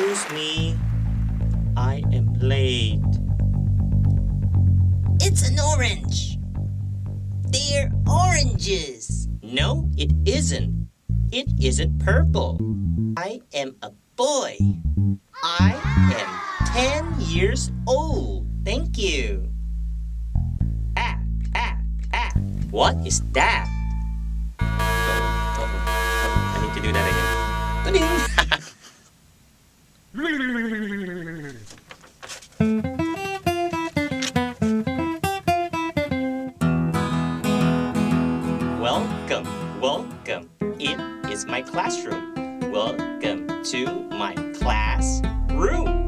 Excuse me, I am late. It's an orange. They're oranges. No, it isn't. It isn't purple. I am a boy. I am 10 years old. Thank you. What is that? I need to do that again. Welcome. It is my classroom. Welcome to my classroom.